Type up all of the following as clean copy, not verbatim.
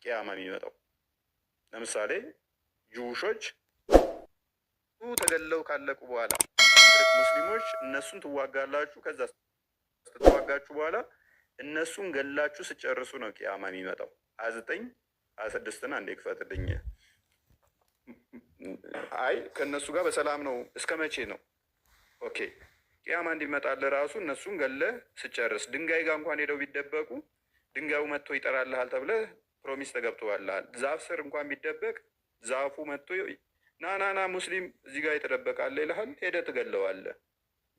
ቂያማ የሚመጣው። ለምሳሌ ጁሾች ተገለው ካለቁ በኋላ ሙስሊሞች እነሱን ትዋጋላችሁ። ከዛ ስትዋጋችሁ በኋላ እነሱን ገላችሁ ስጨርሱ ነው ቂያማ የሚመጣው። 29 26ን አንዴ ክፈትልኝ። አይ ከእነሱ ጋር በሰላም ነው እስከ መቼ ነው? ኦኬ ቂያማ እንዲመጣልህ ራሱ እነሱን ገለህ ስጨርስ ድንጋይ ጋር እንኳን ሄደው ቢደበቁ ድንጋዩ መጥቶ ይጠራልሃል ተብለህ ፕሮሚስ ተገብቶልሃል። ዛፍ ስር እንኳን ቢደበቅ ዛፉ መጥቶ ና ሙስሊም እዚህ ጋር የተደበቃለ ይልሃል። ሄደህ ትገለዋለህ።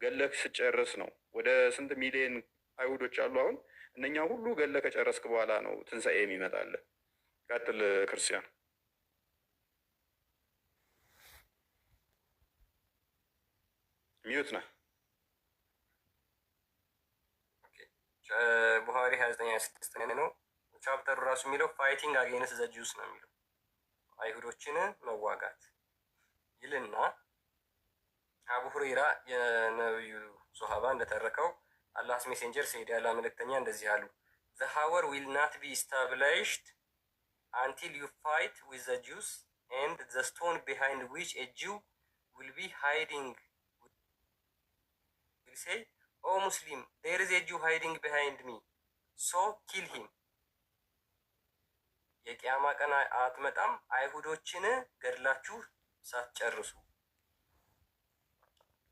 ገለህ ስጨርስ ነው። ወደ ስንት ሚሊዮን አይሁዶች አሉ አሁን። እነኛ ሁሉ ገለህ ከጨረስክ በኋላ ነው ትንሣኤ የሚመጣልህ። ቀጥል ክርስቲያን። ሚዩት ነህ። ቡሃሪ 29:26 ነው ቻፕተሩ ራሱ የሚለው ፋይቲንግ አጌንስት ዘ ጁስ ነው የሚለው አይሁዶችን መዋጋት ይልና አቡ ሁረይራ የነብዩ ሶሃባ እንደተረከው አላህስ ሜሴንጀር ሰይድ ያላ መልእክተኛ እንደዚህ አሉ። the hour will not be established until you fight with the Jews and the stone behind which a Jew will be hiding will say oh Muslim there is a Jew hiding behind me so kill him። የቂያማ ቀን አትመጣም አይሁዶችን ገድላችሁ ሳትጨርሱ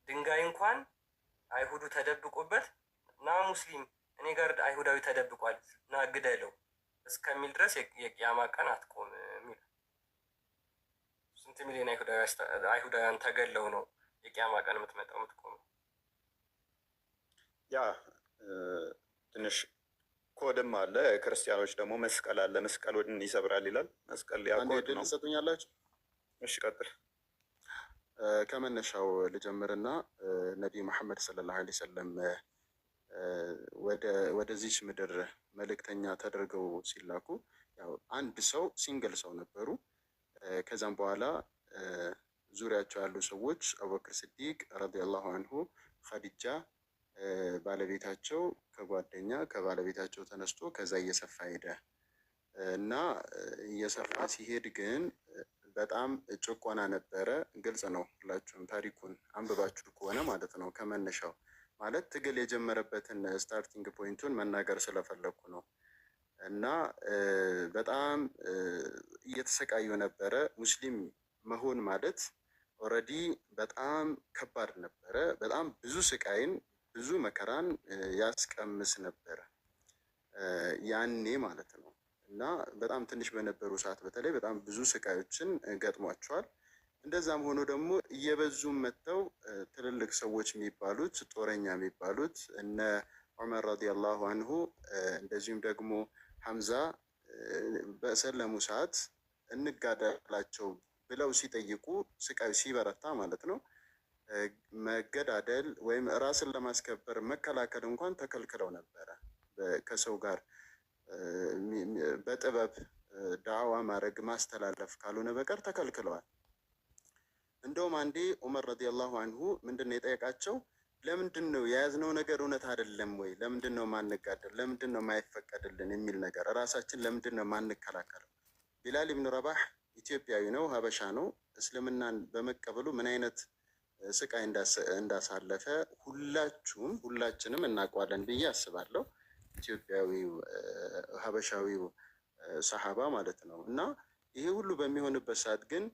ድንጋይ እንኳን አይሁዱ ተደብቆበት ና ሙስሊም እኔ ጋር አይሁዳዊ ተደብቋል ና ግደለው እስከሚል ድረስ የቂያማ ቀን አትቆምም ይላል። ስንት ሚሊዮን አይሁዳውያን ተገለው ነው የቂያማ ቀን የምትመጣው የምትቆመው? ያ ትንሽ ኮድም አለ። ክርስቲያኖች ደግሞ መስቀል አለ። መስቀሉን ይሰብራል ይላል። መስቀል ያቆድ ነው። ትሰጡኛላችሁ? እሺ ቀጥል። ከመነሻው ልጀምርና ነቢይ መሐመድ ሰለላሁ ዐለይሂ ወሰለም ወደዚች ምድር መልእክተኛ ተደርገው ሲላኩ ያው አንድ ሰው ሲንግል ሰው ነበሩ። ከዛም በኋላ ዙሪያቸው ያሉ ሰዎች አቡበክር ስዲቅ ረዲየላሁ አንሁ፣ ኸዲጃ ባለቤታቸው ከጓደኛ ከባለቤታቸው ተነስቶ ከዛ እየሰፋ ሄደ እና እየሰፋ ሲሄድ ግን በጣም ጭቆና ነበረ። ግልጽ ነው፣ ሁላችሁም ታሪኩን አንብባችሁ ከሆነ ማለት ነው። ከመነሻው ማለት ትግል የጀመረበትን ስታርቲንግ ፖይንቱን መናገር ስለፈለኩ ነው። እና በጣም እየተሰቃዩ ነበረ። ሙስሊም መሆን ማለት ኦልሬዲ በጣም ከባድ ነበረ። በጣም ብዙ ስቃይን ብዙ መከራን ያስቀምስ ነበረ ያኔ ማለት ነው። እና በጣም ትንሽ በነበሩ ሰዓት በተለይ በጣም ብዙ ስቃዮችን ገጥሟቸዋል። እንደዛም ሆኖ ደግሞ እየበዙ መጥተው ትልልቅ ሰዎች የሚባሉት ጦረኛ የሚባሉት እነ ዑመር ረዲየላሁ አንሁ እንደዚሁም ደግሞ ሐምዛ በሰለሙ ሰዓት እንጋደላቸው ብለው ሲጠይቁ ስቃዩ ሲበረታ ማለት ነው መገዳደል ወይም ራስን ለማስከበር መከላከል እንኳን ተከልክለው ነበረ። ከሰው ጋር በጥበብ ዳዕዋ ማድረግ ማስተላለፍ ካልሆነ በቀር ተከልክለዋል። እንደውም አንዴ ዑመር ረዲየላሁ አንሁ ምንድን ነው የጠየቃቸው? ለምንድን ነው የያዝነው ነገር እውነት አይደለም ወይ? ለምንድን ነው ማንጋደል? ለምንድን ነው ማይፈቀድልን የሚል ነገር ራሳችን ለምንድን ነው ማንከላከለው? ቢላል ኢብኑ ረባህ ኢትዮጵያዊ ነው፣ ሀበሻ ነው። እስልምናን በመቀበሉ ምን አይነት ስቃይ እንዳሳለፈ ሁላችንም እናውቀዋለን ብዬ አስባለሁ። ኢትዮጵያዊው ሀበሻዊው ሰሃባ ማለት ነው። እና ይሄ ሁሉ በሚሆንበት ሰዓት ግን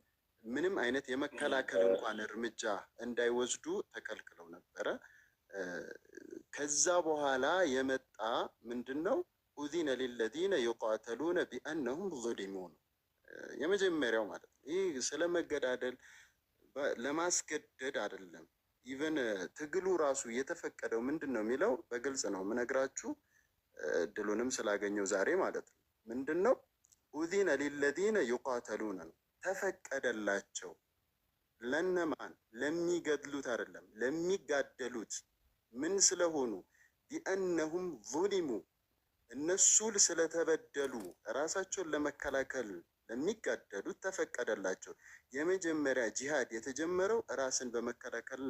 ምንም አይነት የመከላከል እንኳን እርምጃ እንዳይወስዱ ተከልክለው ነበረ። ከዛ በኋላ የመጣ ምንድን ነው? ኡዚነ ሊለዚነ ዩቃተሉነ ቢአነሁም ዙሊሙ ነው የመጀመሪያው ማለት ነው። ይህ ስለመገዳደል ለማስገደድ አይደለም። ኢቨን ትግሉ ራሱ የተፈቀደው ምንድን ነው የሚለው በግልጽ ነው ምነግራችሁ፣ እድሉንም ስላገኘው ዛሬ ማለት ነው። ምንድን ነው? ኡዚነ ሊለዚነ ዩቃተሉነ ነው ተፈቀደላቸው። ለነማን? ለሚገድሉት አይደለም፣ ለሚጋደሉት። ምን ስለሆኑ? ቢአነሁም ዙሊሙ እነሱ ስለተበደሉ ራሳቸውን ለመከላከል ለሚጋደሉት ተፈቀደላቸው። የመጀመሪያ ጂሃድ የተጀመረው ራስን በመከላከል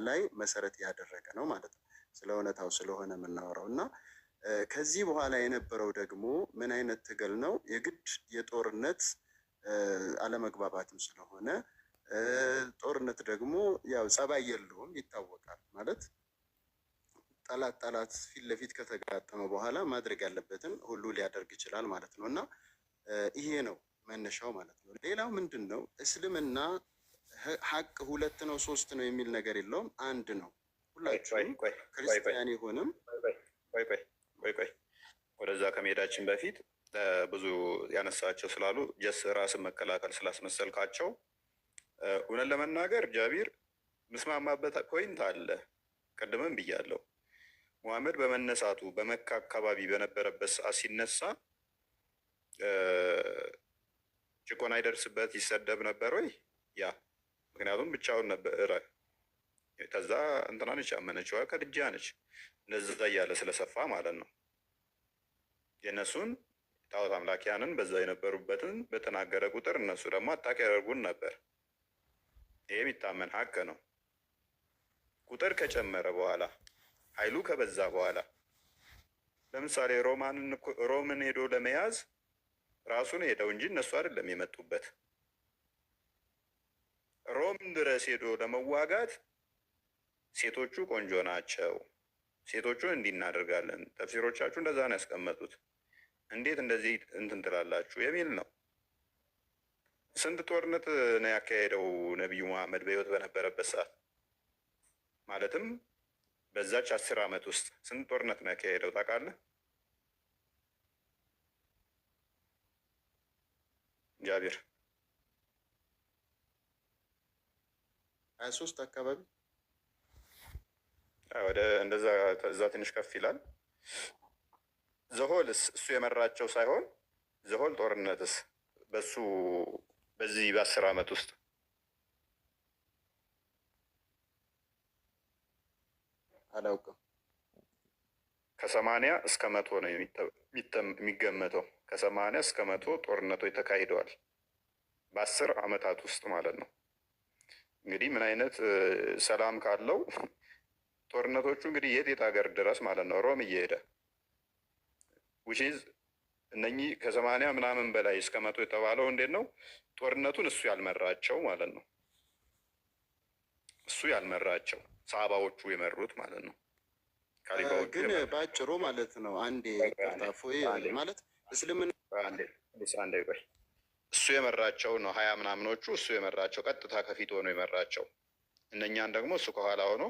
ላይ መሰረት ያደረገ ነው ማለት ነው። ስለ እውነታው ስለሆነ የምናወራው እና ከዚህ በኋላ የነበረው ደግሞ ምን አይነት ትግል ነው? የግድ የጦርነት አለመግባባትም ስለሆነ ጦርነት ደግሞ ያው ጸባይ የለውም ይታወቃል። ማለት ጠላት ፊት ለፊት ከተጋጠመ በኋላ ማድረግ ያለበትን ሁሉ ሊያደርግ ይችላል ማለት ነው። እና ይሄ ነው መነሻው ማለት ነው። ሌላው ምንድን ነው? እስልምና ሀቅ ሁለት ነው ሶስት ነው የሚል ነገር የለውም። አንድ ነው። ሁላችሁም ክርስቲያን የሆንም ቆይ ወደዛ ከመሄዳችን በፊት ብዙ ያነሳቸው ስላሉ ጀስ ራስን መከላከል ስላስመሰልካቸው እውነት ለመናገር ጃቢር ምስማማበት ፖይንት አለ። ቅድምም ብያለሁ። ሙሐመድ በመነሳቱ በመካ አካባቢ በነበረበት ሰዓት ሲነሳ ጭቆና ይደርስበት ይሰደብ ነበር ወይ? ያ ምክንያቱም ብቻውን ነበር። ከዛ እንትና ነች ያመነችዋ ከድጃ ነች። እንደዛ እያለ ስለሰፋ ማለት ነው። የእነሱን ጣዖት አምላኪያንን በዛ የነበሩበትን በተናገረ ቁጥር እነሱ ደግሞ አጣቂ ያደርጉን ነበር። ይሄ የሚታመን ሀቅ ነው። ቁጥር ከጨመረ በኋላ ኃይሉ ከበዛ በኋላ ለምሳሌ ሮምን ሄዶ ለመያዝ ራሱን ሄደው እንጂ እነሱ አይደለም የመጡበት። ሮም ድረስ ሄዶ ለመዋጋት ሴቶቹ ቆንጆ ናቸው፣ ሴቶቹን እንዲህ እናደርጋለን፣ ተፍሲሮቻችሁ እንደዛ ነው ያስቀመጡት፣ እንዴት እንደዚህ እንትን ትላላችሁ የሚል ነው። ስንት ጦርነት ነው ያካሄደው ነቢዩ መሐመድ በህይወት በነበረበት ሰዓት? ማለትም በዛች 10 ዓመት ውስጥ ስንት ጦርነት ነው ያካሄደው ታውቃለህ ጃቢር? 23 አካባቢ ወደ እንደዛ እዛ ትንሽ ከፍ ይላል። ዘሆልስ እሱ የመራቸው ሳይሆን ዘሆል ጦርነትስ በሱ በዚህ በ10 ዓመት ውስጥ አላውቅም። ከ80 እስከ 100 ነው የሚገመተው። ከ80 እስከ 100 ጦርነቶች ተካሂደዋል በ10 ዓመታት ውስጥ ማለት ነው። እንግዲህ ምን አይነት ሰላም ካለው ጦርነቶቹ እንግዲህ የት ሀገር ድረስ ማለት ነው ሮም እየሄደ ውሺዝ እነኚህ ከ80 ምናምን በላይ እስከ 100 የተባለው እንዴት ነው? ጦርነቱን እሱ ያልመራቸው ማለት ነው። እሱ ያልመራቸው ሰሃባዎቹ የመሩት ማለት ነው። ግን በአጭሩ ማለት ነው አንዴ ታፎይ ማለት እስልምና አንዴ ቆይ እሱ የመራቸው ነው 20 ምናምኖቹ እሱ የመራቸው ቀጥታ ከፊት ሆኖ የመራቸው፣ እነኛን ደግሞ እሱ ከኋላ ሆኖ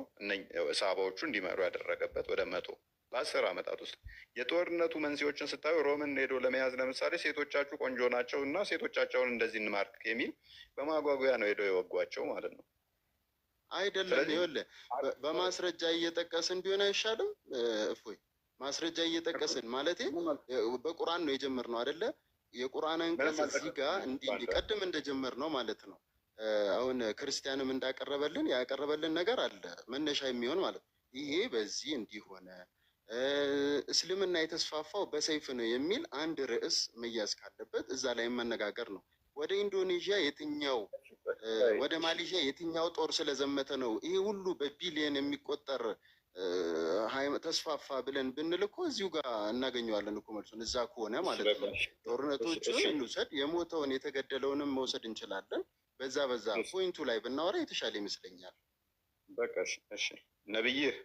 ሰሃባዎቹ እንዲመሩ ያደረገበት ወደ 100 በ10 ዓመታት ውስጥ የጦርነቱ መንስኤዎችን ስታዩ ሮምን ሄዶ ለመያዝ ለምሳሌ ሴቶቻችሁ ቆንጆ ናቸው እና ሴቶቻቸውን እንደዚህ እንማርክ የሚል በማጓጓያ ነው ሄዶ የወጓቸው ማለት ነው። አይደለም ይኸውልህ፣ በማስረጃ እየጠቀስን ቢሆን አይሻልም? እፎይ ማስረጃ እየጠቀስን ማለት በቁርአን ነው የጀመርነው አይደለ? የቁርአን አንቀጽ እዚህ ጋር እንዲቀድም እንደጀመር ነው ማለት ነው። አሁን ክርስቲያንም እንዳቀረበልን ያቀረበልን ነገር አለ መነሻ የሚሆን ማለት ነው። ይሄ በዚህ እንዲሆነ እስልምና የተስፋፋው በሰይፍ ነው የሚል አንድ ርዕስ መያዝ ካለበት እዛ ላይ መነጋገር ነው። ወደ ኢንዶኔዥያ የትኛው ወደ ማሌዥያ የትኛው ጦር ስለዘመተ ነው ይሄ ሁሉ በቢሊየን የሚቆጠር ተስፋፋ ብለን ብንል እኮ እዚሁ ጋር እናገኘዋለን እኮ መልሱን። እዛ ከሆነ ማለት ነው ጦርነቶቹን እንውሰድ፣ የሞተውን የተገደለውንም መውሰድ እንችላለን። በዛ ፖይንቱ ላይ ብናወራ የተሻለ ይመስለኛል። በቃ እሺ ነብይህ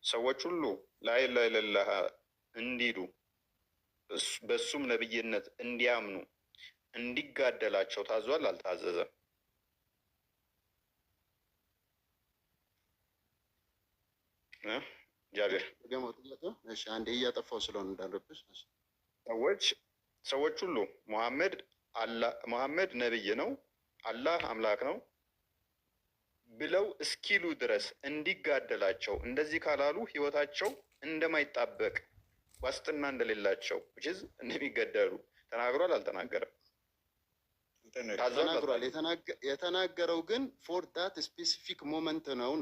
ሰዎች ሁሉ ላኢላሀ ኢለላህ እንዲሉ በሱም ነብይነት እንዲያምኑ እንዲጋደላቸው ታዟል አልታዘዘም? ጃቢር አንዴ እያጠፋው ስለሆነ እንዳለብሽ ሰዎች ሁሉ ሙሐመድ ነብይ ነው አላህ አምላክ ነው ብለው እስኪሉ ድረስ እንዲጋደላቸው እንደዚህ ካላሉ ህይወታቸው እንደማይጣበቅ ዋስትና እንደሌላቸው ውጭዝ እንደሚገደሉ ተናግሯል አልተናገረም? ተናግሯል። የተናገረው ግን ፎር ዳት ስፔሲፊክ ሞመንት ነው።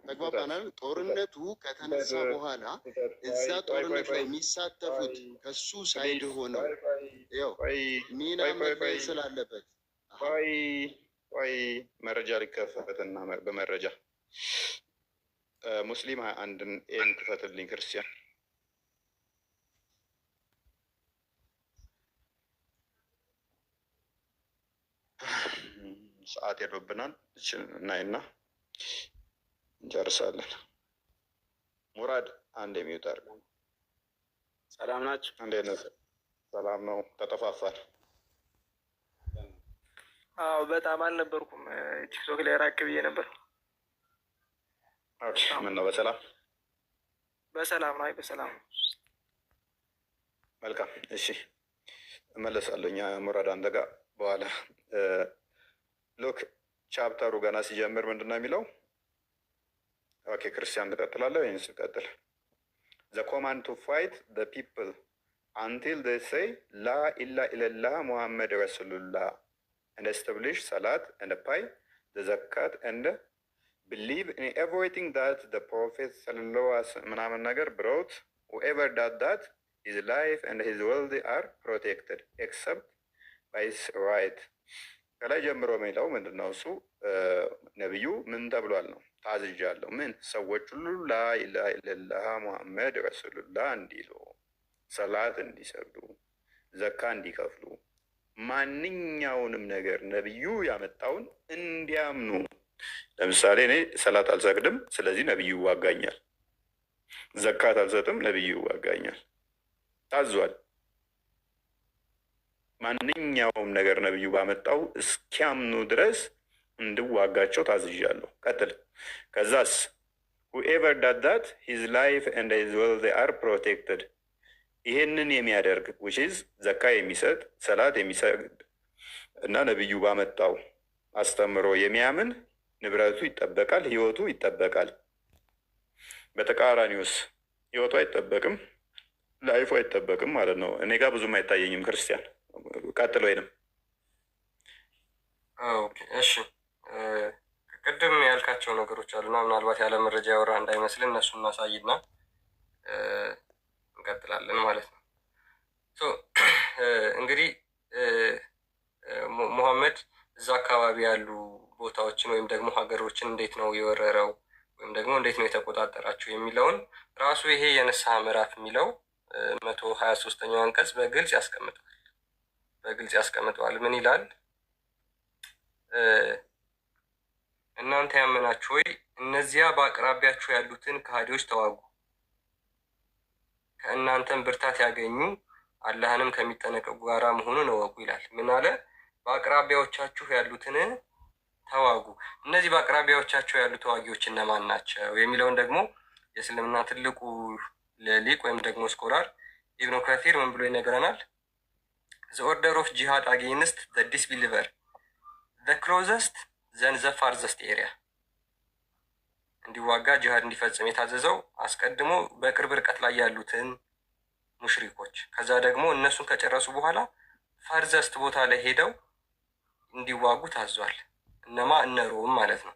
ተግባባናል። ጦርነቱ ከተነሳ በኋላ እዛ ጦርነት ላይ የሚሳተፉት ከሱ ሳይድ ሆነው ያው ሚና መለየት ስላለበት ወይ መረጃ ሊከፈትና በመረጃ ሙስሊም አንድን ኤን ክፈትልኝ ክርስቲያን ሰዓት ሄዶብናል። እናይና እንጨርሳለን። ሙራድ አንድ የሚውጥ አድርገው። ሰላም ናችሁ? እንዴት ነው? ሰላም ነው። ተጠፋፋል። አዎ በጣም አልነበርኩም። ቲክቶክ ላይ ራቅ ብዬ ነበር። ምን ነው? በሰላም በሰላም ነው። አይ በሰላም ነው። መልካም። እሺ እመለሳለሁ። እኛ ሙራድ አንተ ጋር በኋላ ሎክ ቻፕተሩ ገና ሲጀምር ምንድን ነው የሚለው? ኦኬ ክርስቲያን ትቀጥላለህ ወይንስ ቀጥል? ዘ ኮማንድ ቱ ፋይት ዘ ፒፕል አንቲል ዘይ ሴይ ላ ኢላ ኢለላህ ሙሐመድ ረሱሉላህ and establish salat and pay the zakat and believe in everything that the prophet sallallahu alaihi wasallam ምናምን ነገር brought. Whoever does that, his life and his wealth are protected except by his right. ከላይ ጀምሮ የሚለው ምንድን ነው? እሱ ነቢዩ ምን ተብሏል ነው? ታዝዣለሁ። ምን? ሰዎች ሁሉ ላኢላሃ ኢለላህ ሙሐመድ ረሱሉላህ እንዲሉ፣ ሰላት እንዲሰግዱ፣ ዘካ እንዲከፍሉ፣ ማንኛውንም ነገር ነቢዩ ያመጣውን እንዲያምኑ። ለምሳሌ እኔ ሰላት አልሰግድም፣ ስለዚህ ነቢዩ ይዋጋኛል። ዘካት አልሰጥም፣ ነቢዩ ይዋጋኛል። ታዟል። ማንኛውም ነገር ነቢዩ ባመጣው እስኪያምኑ ድረስ እንድዋጋቸው ታዝዣለሁ። ቀጥል። ከዛስ whoever does that his life and his wealth are protected. ይሄንን የሚያደርግ which is ዘካ የሚሰጥ ሰላት የሚሰግድ እና ነቢዩ ባመጣው አስተምሮ የሚያምን ንብረቱ ይጠበቃል፣ ህይወቱ ይጠበቃል። በተቃራኒውስ ህይወቱ አይጠበቅም፣ ላይፉ አይጠበቅም ማለት ነው። እኔ ጋር ብዙም አይታየኝም። ክርስቲያን ቀጥል። ወይንም እሺ ቅድም ያልካቸው ነገሮች አሉና ምናልባት ያለ መረጃ ያወራ እንዳይመስል እነሱ እናሳይና እንቀጥላለን ማለት ነው። እንግዲህ ሙሐመድ እዛ አካባቢ ያሉ ቦታዎችን ወይም ደግሞ ሀገሮችን እንዴት ነው የወረረው ወይም ደግሞ እንዴት ነው የተቆጣጠራቸው የሚለውን ራሱ ይሄ የንስሐ ምዕራፍ የሚለው 123ኛው አንቀጽ በግልጽ ያስቀምጠዋል። ምን ይላል? እናንተ ያመናችሁ ሆይ እነዚያ በአቅራቢያችሁ ያሉትን ከሃዲዎች ተዋጉ፣ ከእናንተም ብርታት ያገኙ አላህንም ከሚጠነቀቁ ጋራ መሆኑን እወቁ ይላል። ምን አለ? በአቅራቢያዎቻችሁ ያሉትን ተዋጉ። እነዚህ በአቅራቢያዎቻቸው ያሉ ተዋጊዎች እነማን ናቸው የሚለውን ደግሞ የእስልምና ትልቁ ሊቅ ወይም ደግሞ ስኮላር ኢብኑ ከሲር ምን ብሎ ይነግረናል? the order of jihad against the disbeliever the closest then the farthest area. እንዲዋጋ ጂሃድ እንዲፈጽም የታዘዘው አስቀድሞ በቅርብ ርቀት ላይ ያሉትን ሙሽሪኮች፣ ከዛ ደግሞ እነሱን ከጨረሱ በኋላ ፈርዘስት ቦታ ላይ ሄደው እንዲዋጉ ታዟል። እነማ? እነ ሮም ማለት ነው።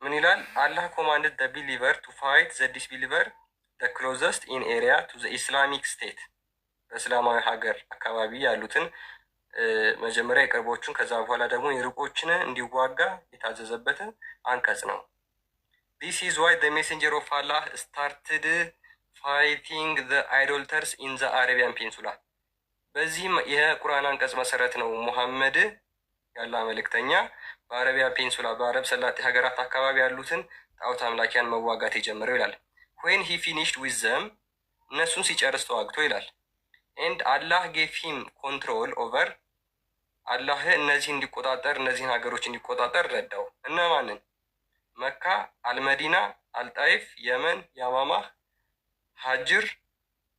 ምን ይላል? አላህ ኮማንድድ the believer to fight the disbeliever the closest in area to the Islamic state. በእስላማዊ ሀገር አካባቢ ያሉትን መጀመሪያ የቅርቦቹን ከዛ በኋላ ደግሞ የርቆችን እንዲዋጋ የታዘዘበትን አንቀጽ ነው። This is why the messenger of Allah started fighting the idolaters in the Arabian Peninsula. በዚህም የቁርአን አንቀጽ መሰረት ነው ሙሐመድ ያላ መልእክተኛ በአረቢያ ፔንሱላ በአረብ ሰላጤ ሀገራት አካባቢ ያሉትን ጣዖት አምላኪያን መዋጋት የጀመረው ይላል። when he finished with them እነሱን ሲጨርስ ተዋግቶ ይላል። and Allah gave him control over አላህ እነዚህ እንዲቆጣጠር እነዚህን ሀገሮች እንዲቆጣጠር ረዳው። እነማንን? መካ፣ አልመዲና፣ አልጣይፍ፣ የመን፣ ያማማህ፣ ሀጅር፣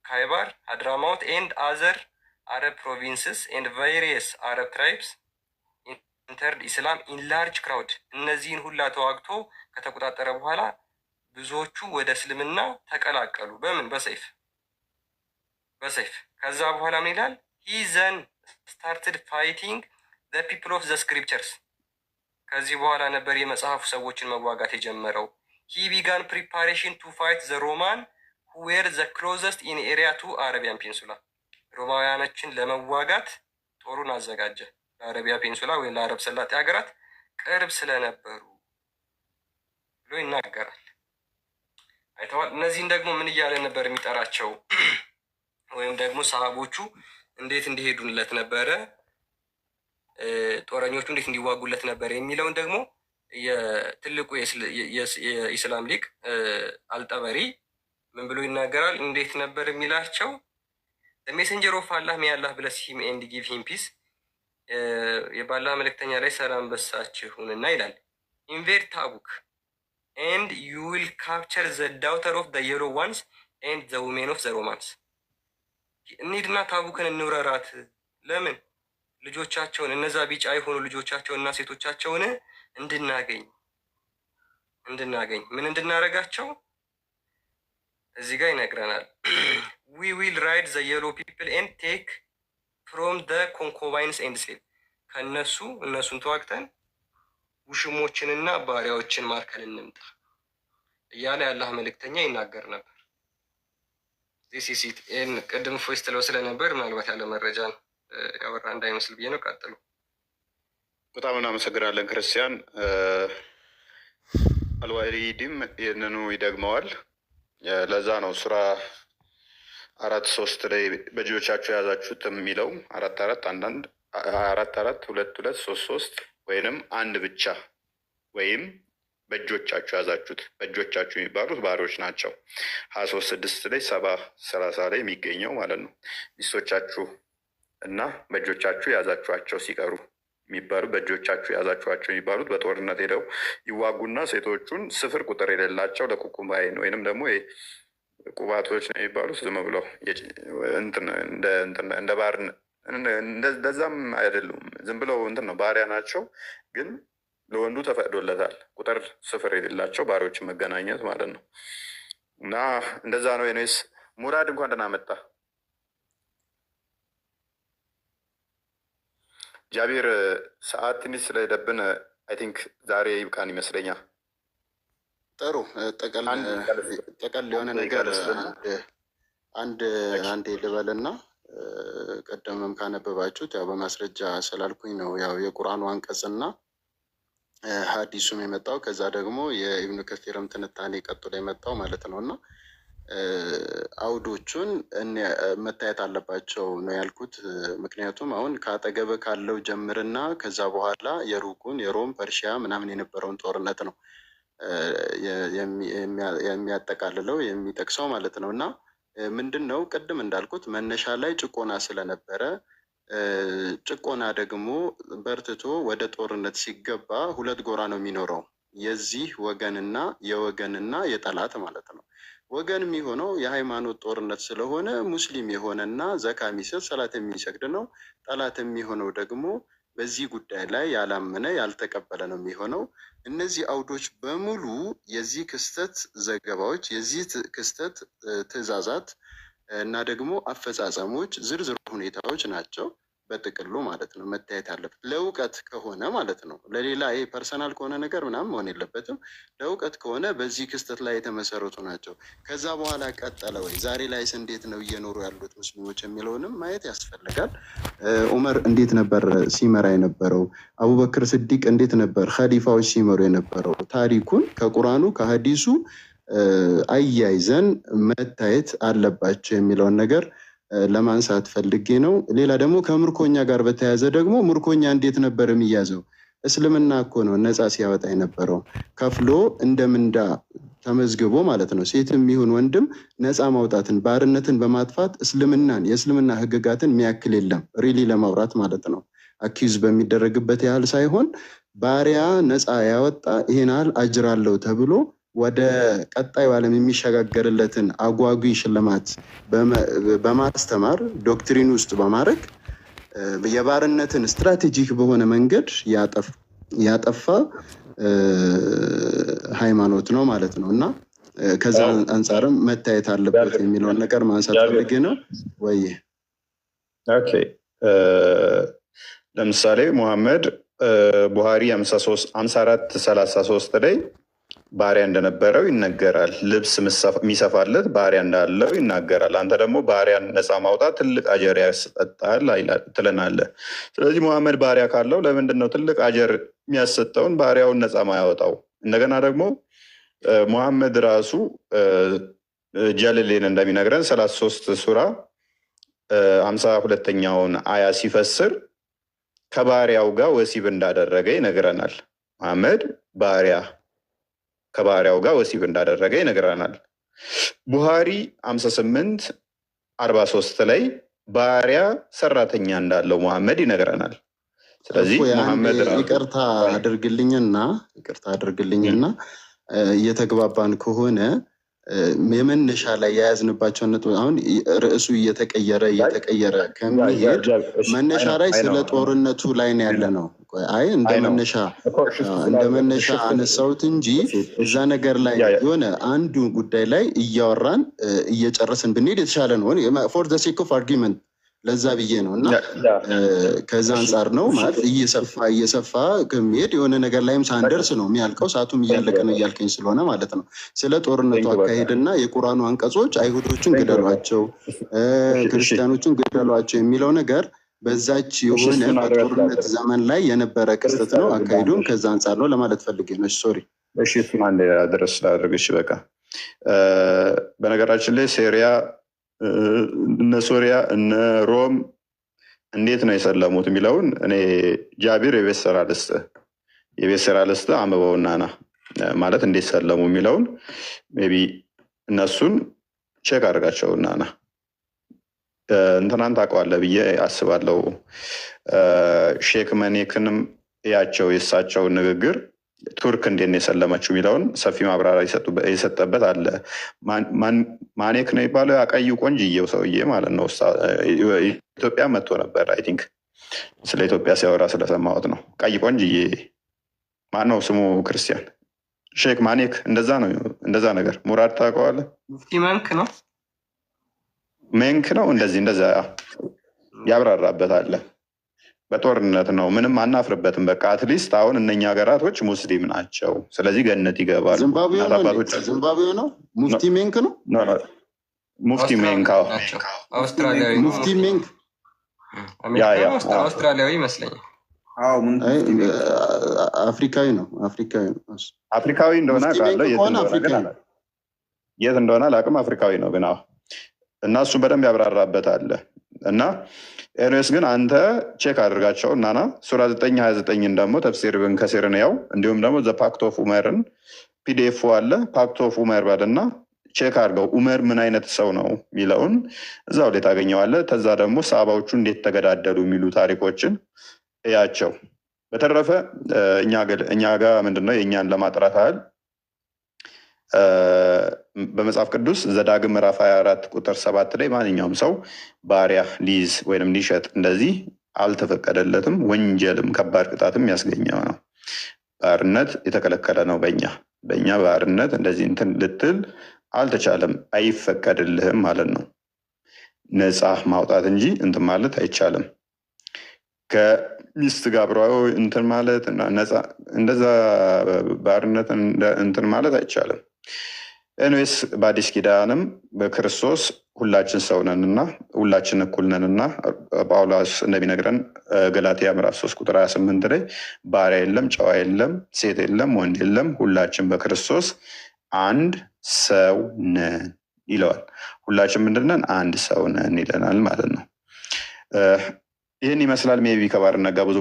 ካይባር፣ ሀድራማውት and other Arab provinces and various Arab tribes entered Islam in large crowd. እነዚህን ሁላ ተዋግቶ ከተቆጣጠረ በኋላ ብዙዎቹ ወደ እስልምና ተቀላቀሉ። በምን? በሰይፍ። ከዛ በኋላ ምን ይላል? he then started fighting the people of the scriptures. ከዚህ በኋላ ነበር የመጽሐፉ ሰዎችን መዋጋት የጀመረው። he began preparation to fight the Roman who were the closest in area to Arabian Peninsula. ሮማውያኖችን ለመዋጋት ጦሩን አዘጋጀ። ለአረቢያ ፔንሱላ ወይም ለአረብ ሰላጤ ሀገራት ቅርብ ስለነበሩ ብሎ ይናገራል። አይተዋል። እነዚህን ደግሞ ምን እያለ ነበር የሚጠራቸው? ወይም ደግሞ ሰሃቦቹ እንዴት እንዲሄዱለት ነበረ ጦረኞቹ እንዴት እንዲዋጉለት ነበር የሚለውን ደግሞ የትልቁ የኢስላም ሊቅ አልጠበሪ ምን ብሎ ይናገራል? እንዴት ነበር የሚላቸው? ሜሴንጀር ኦፍ አላህ ሜይ አላህ ብለስ ሂም ኤንድ ጊቭ ሂም ፒስ፣ የባላህ መልእክተኛ ላይ ሰላም በሳችሁንና ይላል። ኢንቬድ ታቡክ ኤንድ ዩ ዊል ካፕቸር ዘ ዳውተር ኦፍ ዘ የሎ ዋንስ ኤንድ ዘ ውሜን ኦፍ ዘ ሮማንስ። እንሂድና ታቡክን እንውረራት። ለምን? ልጆቻቸውን እነዛ ቢጫ የሆኑ ልጆቻቸውን እና ሴቶቻቸውን እንድናገኝ ምን እንድናረጋቸው እዚህ ጋር ይነግረናል። ዊ ዊል ራይድ ዘ የሎ ፒፕል ኤንድ ቴክ ፍሮም ዘ ኮንኮባይንስ ኤንድ ስሌቭ፣ እነሱን ተዋግተን ውሽሞችንና ባሪያዎችን ማርከን እንምጣ እያለ የአላህ መልእክተኛ ይናገር ነበር። ዚሲሲት ይህን ቅድም ፎይስ ትለው ስለነበር ምናልባት ያለ መረጃን ያወራ እንዳይመስል ብዬ ነው። ቀጥሉ። በጣም እናመሰግናለን ክርስቲያን። አልዋሊድም ይህንኑ ይደግመዋል። ለዛ ነው ሱራ 4:3 ላይ በእጆቻችሁ የያዛችሁት የሚለው 4:4 2:2 3 ወይንም አንድ ብቻ ወይም በእጆቻችሁ ያዛችሁት። በእጆቻችሁ የሚባሉት ባሪያዎች ናቸው። 23:6 ላይ 70:30 ላይ የሚገኘው ማለት ነው። ሚስቶቻችሁ እና በእጆቻችሁ የያዛችኋቸው ሲቀሩ የሚባሉ በእጆቻችሁ የያዛችኋቸው የሚባሉት በጦርነት ሄደው ይዋጉና ሴቶቹን ስፍር ቁጥር የሌላቸው ለቁቁባይን ወይንም ደግሞ ቁባቶች ነው የሚባሉት ዝም ብለው እንደ ባር እንደዛም አይደሉም። ዝም ብለው ነው ባሪያ ናቸው። ግን ለወንዱ ተፈቅዶለታል ቁጥር ስፍር የሌላቸው ባሪያዎችን መገናኘት ማለት ነው። እና እንደዛ ነው። ኔስ ሙራድ እንኳን ደህና መጣ። ጃቢር ሰዓት ትንሽ ስለሄደብን አይ ቲንክ ዛሬ ይብቃን ይመስለኛል። ጥሩ ጠቀል የሆነ ነገር አንድ ልበልና ቀደምም ካነበባችሁት ያው በማስረጃ ስላልኩኝ ነው። ያው የቁርአኑ አንቀጽና ሀዲሱም የመጣው ከዛ ደግሞ የኢብኑ ከሲርም ትንታኔ ቀጥሎ የመጣው ማለት ነው። እና አውዶቹን መታየት አለባቸው ነው ያልኩት። ምክንያቱም አሁን ከአጠገብ ካለው ጀምርና ከዛ በኋላ የሩቁን የሮም ፐርሺያ ምናምን የነበረውን ጦርነት ነው የሚያጠቃልለው የሚጠቅሰው ማለት ነው። እና ምንድን ነው ቅድም እንዳልኩት መነሻ ላይ ጭቆና ስለነበረ ጭቆና ደግሞ በርትቶ ወደ ጦርነት ሲገባ ሁለት ጎራ ነው የሚኖረው፣ የዚህ ወገንና የወገንና የጠላት ማለት ነው። ወገን የሚሆነው የሃይማኖት ጦርነት ስለሆነ ሙስሊም የሆነና ዘካ የሚሰጥ ሰላት የሚሰግድ ነው። ጠላት የሚሆነው ደግሞ በዚህ ጉዳይ ላይ ያላመነ ያልተቀበለ ነው የሚሆነው። እነዚህ አውዶች በሙሉ የዚህ ክስተት ዘገባዎች፣ የዚህ ክስተት ትዕዛዛት እና ደግሞ አፈጻጸሞች ዝርዝር ሁኔታዎች ናቸው በጥቅሉ ማለት ነው መታየት አለበት። ለእውቀት ከሆነ ማለት ነው፣ ለሌላ ይሄ ፐርሰናል ከሆነ ነገር ምናምን መሆን የለበትም። ለእውቀት ከሆነ በዚህ ክስተት ላይ የተመሰረቱ ናቸው። ከዛ በኋላ ቀጠለ ወይ ዛሬ ላይስ እንዴት ነው እየኖሩ ያሉት ሙስሊሞች የሚለውንም ማየት ያስፈልጋል። ዑመር እንዴት ነበር ሲመራ የነበረው? አቡበክር ስዲቅ እንዴት ነበር ኸሊፋዎች ሲመሩ የነበረው? ታሪኩን ከቁርአኑ ከሀዲሱ አያይዘን መታየት አለባቸው የሚለውን ነገር ለማንሳት ፈልጌ ነው። ሌላ ደግሞ ከምርኮኛ ጋር በተያያዘ ደግሞ ምርኮኛ እንዴት ነበር የሚያዘው? እስልምና እኮ ነው ነፃ ሲያወጣ የነበረው ከፍሎ እንደ ምንዳ ተመዝግቦ ማለት ነው። ሴትም ይሁን ወንድም ነፃ ማውጣትን ባርነትን በማጥፋት እስልምናን የእስልምና ህግጋትን የሚያክል የለም። ሪሊ ለማውራት ማለት ነው አኪዝ በሚደረግበት ያህል ሳይሆን ባሪያ ነፃ ያወጣ ይሄን ያህል አጅር አለው ተብሎ ወደ ቀጣዩ ዓለም የሚሸጋገርለትን አጓጊ ሽልማት በማስተማር ዶክትሪን ውስጥ በማድረግ የባርነትን ስትራቴጂክ በሆነ መንገድ ያጠፋ ሃይማኖት ነው ማለት ነው። እና ከዛ አንጻርም መታየት አለበት የሚለውን ነገር ማንሳት ፈልጌ ነው። ወይ ኦኬ፣ ለምሳሌ ሙሐመድ ቡሃሪ 54:33 ላይ ባሪያ እንደነበረው ይነገራል። ልብስ የሚሰፋለት ባሪያ እንዳለው ይናገራል። አንተ ደግሞ ባሪያን ነፃ ማውጣት ትልቅ አጀር ያስጠጣል ትለናለህ። ስለዚህ ሙሐመድ ባሪያ ካለው ለምንድን ነው ትልቅ አጀር የሚያሰጠውን ባሪያውን ነፃ ማያወጣው? እንደገና ደግሞ ሙሐመድ ራሱ ጀልሌን እንደሚነግረን 33 ሱራ 52ኛውን አያ ሲፈስር ከባሪያው ጋር ወሲብ እንዳደረገ ይነግረናል። መሐመድ ባሪያ ከባሪያው ጋር ወሲብ እንዳደረገ ይነግረናል። ቡሃሪ 58:43 ላይ ባሪያ ሰራተኛ እንዳለው መሐመድ ይነግረናል። ስለዚህ መሐመድ ይቅርታ አድርግልኝና እየተግባባን ከሆነ የመነሻ ላይ የያዝንባቸው ነጥብ አሁን ርዕሱ እየተቀየረ ከሚሄድ መነሻ ላይ ስለ ጦርነቱ ላይ ነው ያለ ነው። አይ እንደ መነሻ አነሳሁት እንጂ እዛ ነገር ላይ የሆነ አንዱ ጉዳይ ላይ እያወራን እየጨረስን ብንሄድ የተሻለ ነው። ፎር ዘ ሴክ ኦፍ አርጊመንት ለዛ ብዬ ነው እና ከዛ አንጻር ነው ማለት እየሰፋ ከሚሄድ የሆነ ነገር ላይም ሳንደርስ ነው የሚያልቀው። ሰዓቱም እያለቀ ነው እያልከኝ ስለሆነ ማለት ነው። ስለ ጦርነቱ አካሄድና የቁርአኑ አንቀጾች አይሁዶችን ግደሏቸው፣ ክርስቲያኖችን ግደሏቸው የሚለው ነገር በዛች የሆነ በጦርነት ዘመን ላይ የነበረ ክስተት ነው። አካሄዱን ከዛ አንጻር ነው ለማለት ፈልጌ ነው። ሶሪ። እሺ፣ እሱን አንድ አድረስ ላድርግሽ። በቃ በነገራችን ላይ ሴሪያ እነ ሶሪያ እነ ሮም እንዴት ነው የሰለሙት የሚለውን እኔ ጃቢር የቤት ስራ ልስጥ አንብበውና ና ማለት እንዴት ሰለሙ የሚለውን ሜይ ቢ እነሱን ቼክ አድርጋቸውና ና እንትናን ታውቀዋለህ ብዬ አስባለሁ። ሼክ መኔክንም ያቸው የእሳቸውን ንግግር ቱርክ እንዴት ነው የሰለመችው የሚለውን ሰፊ ማብራሪያ የሰጠበት አለ። ማኔክ ነው የሚባለው ቀዩ ቆንጅዬው ሰውዬ ማለት ነው። ኢትዮጵያ መጥቶ ነበር። አይ ቲንክ ስለ ኢትዮጵያ ሲያወራ ስለሰማሁት ነው። ቀይ ቆንጅዬ ማነው ስሙ? ክርስቲያን ሼክ ማኔክ እንደዛ ነገር። ሙራድ ታውቀዋለህ? ሙፍቲ መንክ ነው እንደዛ ያብራራበት አለ። በጦርነት ነው ምንም አናፍርበትም። በቃ አትሊስት አሁን እነኛ ሀገራቶች ሙስሊም ናቸው፣ ስለዚህ ገነት ይገባሉ። ዚምባብዌ ነው ሙፍቲ ሜንክ ነው። ሙፍቲ ሜንክ አውስትራሊያዊ አውስትራሊያዊ ይመስለኛል። አፍሪካዊ ነው። አፍሪካዊ እንደሆነ አውቃለሁ። የት እንደሆነ አላውቅም። አፍሪካዊ ነው ግን እና እሱን በደንብ ያብራራበታል። እና ኤርስ ግን አንተ ቼክ አድርጋቸው እናና ሱራ 9:29 ደግሞ ተፍሲር ብን ከሲርን ያው እንዲሁም ደግሞ ዘ ፓክት ኦፍ ኡመርን ፒዲኤፍ አለ። ፓክት ኦፍ ኡመር በልና ቼክ አድርገው ኡመር ምን አይነት ሰው ነው የሚለውን እዛው ላይ ታገኘዋለህ። ከዛ ደግሞ ሰሃባዎቹ እንዴት ተገዳደሉ የሚሉ ታሪኮችን እያቸው። በተረፈ እኛ ጋር ምንድነው የእኛን ለማጥራት ያህል በመጽሐፍ ቅዱስ ዘዳግም ምዕራፍ 24 ቁጥር 7 ላይ ማንኛውም ሰው ባሪያ ሊይዝ ወይም ሊሸጥ እንደዚህ አልተፈቀደለትም፣ ወንጀልም ከባድ ቅጣትም ያስገኘው ነው። ባርነት የተከለከለ ነው። በእኛ ባርነት እንደዚህ እንትን ልትል አልተቻለም፣ አይፈቀድልህም ማለት ነው። ነፃ ማውጣት እንጂ እንትን ማለት አይቻልም። ከሚስት ጋር አብሮ እንትን ማለት ነፃ እንደዛ ባርነት እንትን ማለት አይቻልም። ኤንዌስ በአዲስ ኪዳንም በክርስቶስ ሁላችን ሰው ነንና ሁላችን እኩል ነንና ጳውሎስ እንደሚነግረን ገላትያ ምዕራፍ 3 ቁጥር 28 ላይ ባሪያ የለም፣ ጨዋ የለም፣ ሴት የለም፣ ወንድ የለም፣ ሁላችን በክርስቶስ አንድ ሰው ነን ይለዋል። ሁላችን ምንድነን? አንድ ሰው ነን ይለናል ማለት ነው። ይህን ይመስላል። ሜቢ ከባርነት ጋር ብዙ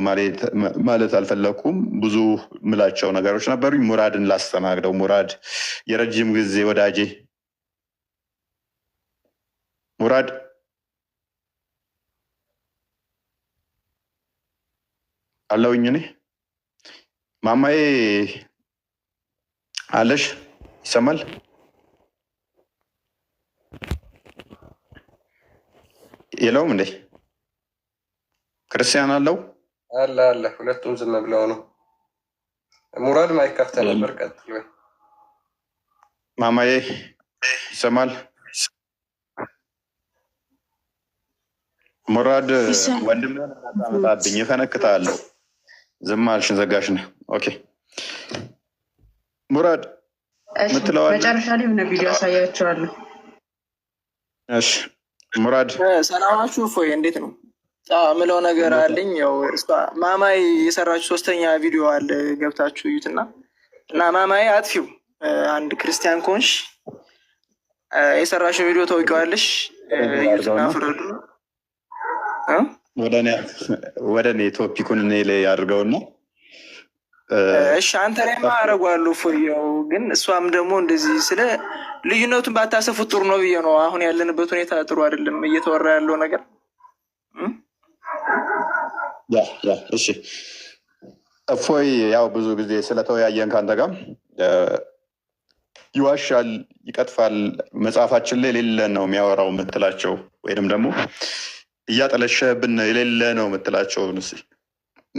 ማለት አልፈለኩም። ብዙ ምላቸው ነገሮች ነበሩ። ሙራድን ላስተናግደው። ሙራድ የረጅም ጊዜ ወዳጄ ሙራድ አለውኝ። እኔ ማማዬ አለሽ? ይሰማል? የለውም እንዴ? ክርስቲያን አለው? አለ። ሁለቱም ዝም ብለው ነው። ሙራድ ማይከፍተ ነበር። ቀጥሎ ማማዬ ይሰማል? ሙራድ ወንድም መጣብኝ፣ እፈነክታለሁ። ዝም አልሽን፣ ዘጋሽን። ኦኬ ሙራድ ምትለዋል? መጨረሻ ላይ የሆነ ቪዲዮ አሳያቸዋለሁ። እሺ ሙራድ ሰላማችሁ ፎይ እንዴት ነው? ምለው ነገር አለኝ። ያው ማማይ የሰራችሁ 3ኛ ቪዲዮ አለ፣ ገብታችሁ እዩትና እና ማማይ አጥፊው አንድ ክርስቲያን ኮንሽ የሰራችሁ ቪዲዮ ታውቂዋለሽ። እዩትና ፍረዱ። ወደ እኔ ቶፒኩን እኔ ላይ አድርገውና እሺ አንተ ላይ ማረጓለሁ ፎየው ግን እሷም ደግሞ እንደዚህ ስለ ልዩነቱን ባታሰፉት ጥሩ ነው ብዬ ነው። አሁን ያለንበት ሁኔታ ጥሩ አይደለም እየተወራ ያለው ነገር። እሺ እፎይ ያው ብዙ ጊዜ ስለተወያየን ከአንተ ጋር ይዋሻል፣ ይቀጥፋል፣ መጽሐፋችን ላይ የሌለ ነው የሚያወራው የምትላቸው ወይንም ደግሞ እያጠለሸብን የሌለ ነው የምትላቸው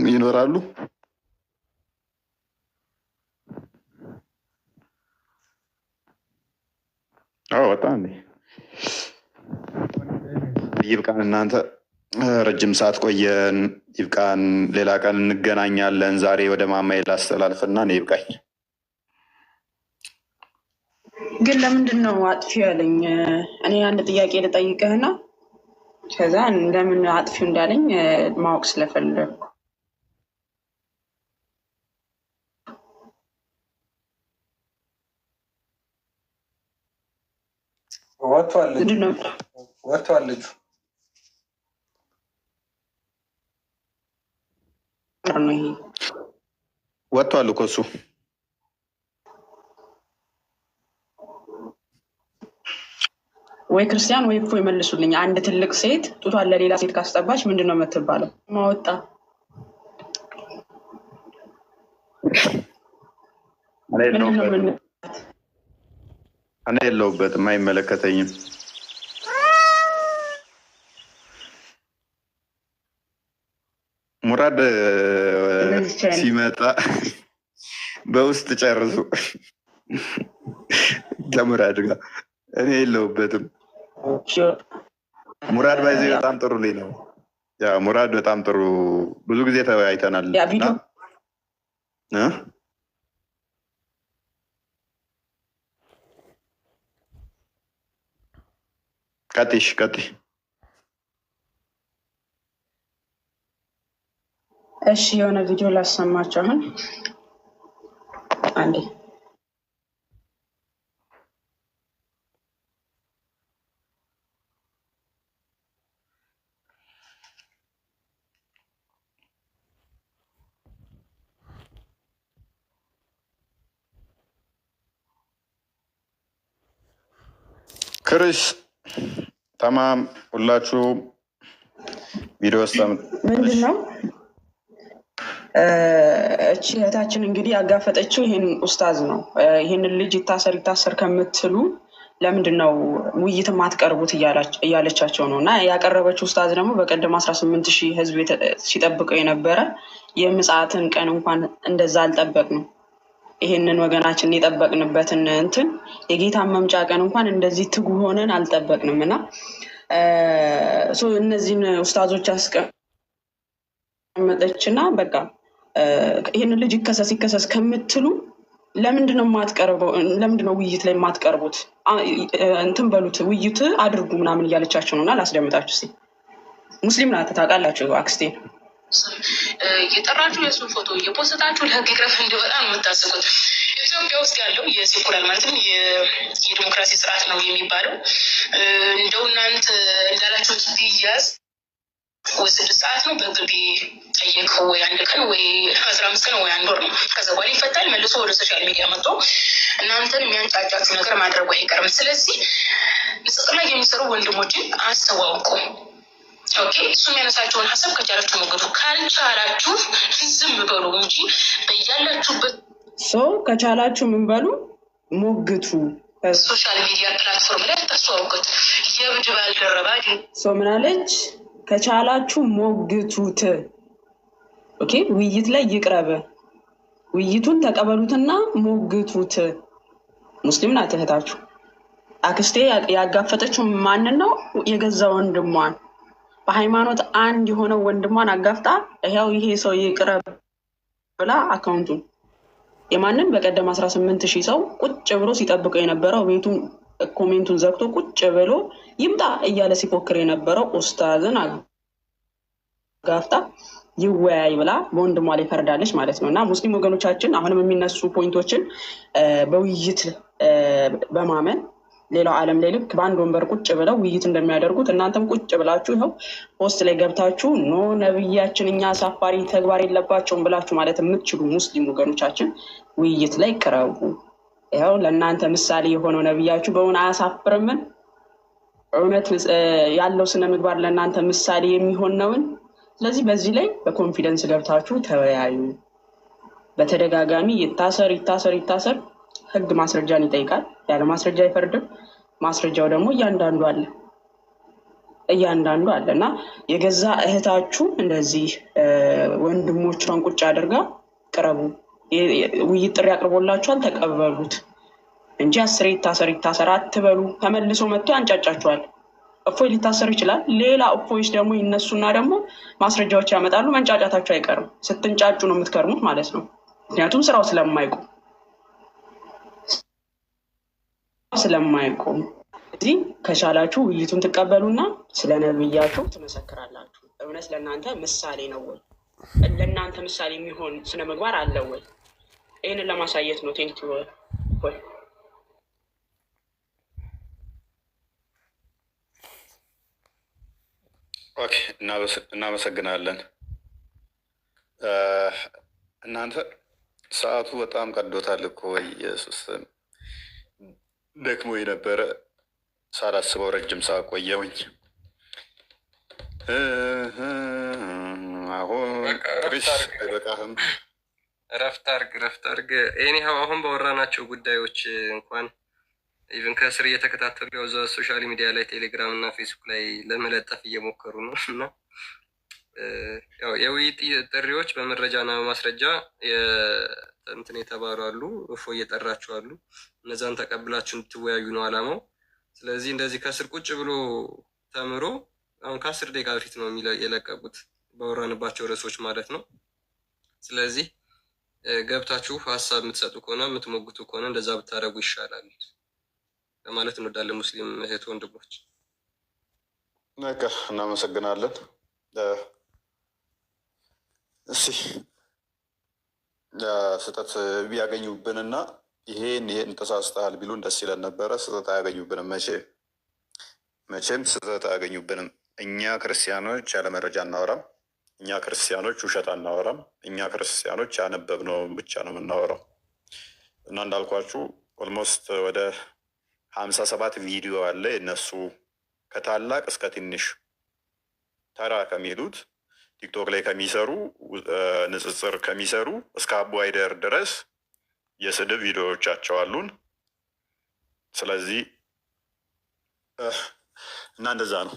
ይኖራሉ? በጣም ይብቃን። እናንተ ረጅም ሰዓት ቆየን፣ ይብቃን። ሌላ ቀን እንገናኛለን። ዛሬ ወደ ማማዬ ላስተላልፍና እኔ ይብቃኝ። ግን ለምንድን ነው አጥፊው ያለኝ? እኔ አንድ ጥያቄ ልጠይቅህና ከዛ ለምን አጥፊው እንዳለኝ ማወቅ ስለፈለግኩ። ወጥቷል ልጁ ወጥቷል እኮ እሱ ወይ ክርስቲያን ወይ እፎይ ይመልሱልኝ። አንድ ትልቅ ሴት ጡቷን ለሌላ ሴት ካስጠባች ምንድን ነው የምትባለው? ማወጣ እኔ የለሁበትም፣ አይመለከተኝም። ሙራድ ሲመጣ በውስጥ ጨርሱ ከሙራድ ጋር። እኔ የለሁበትም። ሙራድ ባይዜ በጣም ጥሩ ልጅ ነው። ሙራድ በጣም ጥሩ፣ ብዙ ጊዜ ተወያይተናል። ቀጥሽ እሺ የሆነ ቪዲዮ ላሰማችሁ አሁን አንዴ። ክርስ ተማም ሁላችሁ ቪዲዮ ምንድን ነው እቺ እህታችን እንግዲህ ያጋፈጠችው ይህን ኡስታዝ ነው። ይህንን ልጅ ይታሰር ከምትሉ ለምንድን ነው ውይይት ማትቀርቡት እያለቻቸው ነው። እና ያቀረበችው ኡስታዝ ደግሞ በቀደም 18,000 ህዝብ ሲጠብቀው የነበረ የምጽአትን ቀን እንኳን እንደዛ አልጠበቅንም። ይሄንን ወገናችን የጠበቅንበትን እንትን የጌታን መምጫ ቀን እንኳን እንደዚህ ትጉ ሆነን አልጠበቅንም። እና እነዚህን ኡስታዞች አስቀመጠችና በቃ ይህንን ልጅ ይከሰስ ከምትሉ ለምንድነው የማትቀርበው? ለምንድነው ውይይት ላይ የማትቀርቡት? እንትን በሉት ውይይት አድርጉ ምናምን እያለቻቸው ነው። እና ላስደምጣችሁ። ሲ ሙስሊም ናት ታውቃላችሁ፣ አክስቴን የጠራችሁ የእሱን ፎቶ እየፖስታችሁ ለህግ ይቅረብ እንዲወጣ ነው የምታስቡት። ኢትዮጵያ ውስጥ ያለው የሴኩላር ማለትም የዲሞክራሲ ስርዓት ነው የሚባለው። እንደው እናንተ እንዳላችሁት ቢያዝ ወይ 6 ሰዓት ነው በግቢ ጠየቅ ወይ 1 ቀን ወይ 15 ቀን ወይ 1 ወር ነው። ከዛ በኋላ ይፈታል። መልሶ ወደ ሶሻል ሚዲያ መጥቶ እናንተን የሚያንጫጫችሁ ነገር ማድረጉ አይቀርም። ስለዚህ ንጽጽር ላይ የሚሰሩ ወንድሞችን አስተዋውቁ። ኦኬ፣ እሱ የሚያነሳቸውን ሀሳብ ከቻላችሁ ሞግቱ፣ ካልቻላችሁ ዝም በሉ እንጂ በያላችሁበት ከቻላችሁ ምን በሉ ሞግቱ። ሶሻል ሚዲያ ፕላትፎርም ላይ ተስተዋውቁት። የብድ ባልደረባ ምን አለች? ከቻላችሁ ሞግቱት። ኦኬ፣ ውይይት ላይ ይቅረብ፣ ውይይቱን ተቀበሉትና ሞግቱት። ሙስሊም ናት እህታችሁ። አክስቴ ያጋፈጠችው ማንን ነው? የገዛ ወንድሟን፣ በሃይማኖት አንድ የሆነው ወንድሟን አጋፍጣ ይኸው ይሄ ሰው ይቅረብ ብላ አካውንቱን የማንን በቀደም 18,000 ሰው ቁጭ ብሎ ሲጠብቀው የነበረው ቤቱን ኮሜንቱን ዘግቶ ቁጭ ብሎ ይምጣ እያለ ሲፎክር የነበረው ኡስታዝን አጋፍጣ ይወያይ ብላ በወንድሟ ላይ ፈርዳለች ማለት ነው። እና ሙስሊም ወገኖቻችን አሁንም የሚነሱ ፖይንቶችን በውይይት በማመን ሌላው ዓለም ላይ ልክ በአንድ ወንበር ቁጭ ብለው ውይይት እንደሚያደርጉት እናንተም ቁጭ ብላችሁ ይኸው ፖስት ላይ ገብታችሁ ኖ ነብያችን እኛ አሳፋሪ ተግባር የለባቸውም ብላችሁ ማለት የምትችሉ ሙስሊም ወገኖቻችን ውይይት ላይ ቅረቡ። ይኸው ለእናንተ ምሳሌ የሆነው ነብያችሁ በእውን አያሳፍርምን? እውነት ያለው ስነ ምግባር ለእናንተ ምሳሌ የሚሆን ነውን? ስለዚህ በዚህ ላይ በኮንፊደንስ ገብታችሁ ተወያዩ። በተደጋጋሚ ይታሰር ህግ ማስረጃን ይጠይቃል። ያለ ማስረጃ አይፈርድም። ማስረጃው ደግሞ እያንዳንዱ አለ እና የገዛ እህታችሁ እንደዚህ ወንድሞቿን ቁጭ አድርጋ ቅረቡ። ውይይት ጥሪ አቅርቦላችኋል፣ ተቀበሉት እንጂ አስሬ ይታሰር አትበሉ። ተመልሶ መጥቶ ያንጫጫችኋል። እፎይ ሊታሰር ይችላል። ሌላ እፎይስ ደግሞ ይነሱና ደግሞ ማስረጃዎች ያመጣሉ። መንጫጫታችሁ አይቀርም። ስትንጫጩ ነው የምትከርሙት ማለት ነው። ምክንያቱም ስራው ስለማይቆም እዚህ ከቻላችሁ ውይይቱን ትቀበሉና ስለ ነብያችሁ ትመሰክራላችሁ። እውነት ለእናንተ ምሳሌ ነው ወይ? ለእናንተ ምሳሌ የሚሆን ስነ ምግባር አለ ወይ? ይህንን ለማሳየት ነው። ቴንክ ወይ ኦኬ፣ እናመሰግናለን። እናንተ ሰዓቱ በጣም ቀዶታል እኮ ኢየሱስ። ደክሞ የነበረ ሳላስበው ረጅም ሰዓት ቆየውኝ። አሁን በቃህም ረፍት አርግ። ኤኒሃው አሁን ባወራናቸው ጉዳዮች እንኳን ኢቨን ከስር እየተከታተሉ ያው ሶሻል ሚዲያ ላይ ቴሌግራም እና ፌስቡክ ላይ ለመለጠፍ እየሞከሩ ነው እና ያው የውይይት ጥሪዎች በመረጃና በማስረጃ እንትን የተባሉ አሉ። እፎ እየጠራችሁ አሉ። እነዛን ተቀብላችሁ እንድትወያዩ ነው አላማው። ስለዚህ እንደዚህ ከስር ቁጭ ብሎ ተምሮ አሁን ከ10 ደቂቃ በፊት ነው የለቀቁት ባወራንባቸው ርዕሶች ማለት ነው። ስለዚህ ገብታችሁ ሀሳብ የምትሰጡ ከሆነ የምትሞግቱ ከሆነ እንደዛ ብታደርጉ ይሻላል ለማለት እንወዳለን። ሙስሊም እህት ወንድሞች እናመሰግናለን። እስኪ ስህተት ቢያገኙብንና ይሄን ተሳስተሃል ቢሉን ደስ ይለን ነበረ። ስህተት አያገኙብንም። መቼም ስህተት አያገኙብንም። እኛ ክርስቲያኖች ያለ መረጃ አናወራም። እኛ ክርስቲያኖች ውሸት አናወራም። እኛ ክርስቲያኖች ያነበብነውን ብቻ ነው የምናወራው እና እንዳልኳችሁ ኦልሞስት ወደ 57 ቪዲዮ አለ የነሱ ከታላቅ እስከ ትንሽ ተራ ከሚሉት ቲክቶክ ላይ ከሚሰሩ ንጽጽር ከሚሰሩ እስከ አቡ አይደር ድረስ የስድብ ቪዲዮዎቻቸው አሉን። ስለዚህ እና እንደዛ ነው።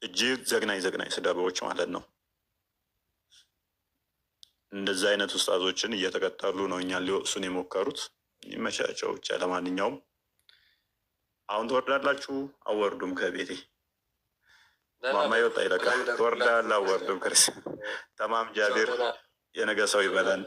እጅግ ዘግናኝ ስድቦች ማለት ነው። እንደዛ አይነት ውስጣዞችን እየተከተሉ ነው እኛን ሊወቅሱን የሞከሩት። ይመቻቸው ብቻ። ለማንኛውም አሁን ትወርዳላችሁ አወርዱም ከቤቴ ማማ ይወጣ ይለቃል። ትወርዳለህ አወርዱም ክርስቲያን ተማም ጃቢር የነገ ሰው ይበለን።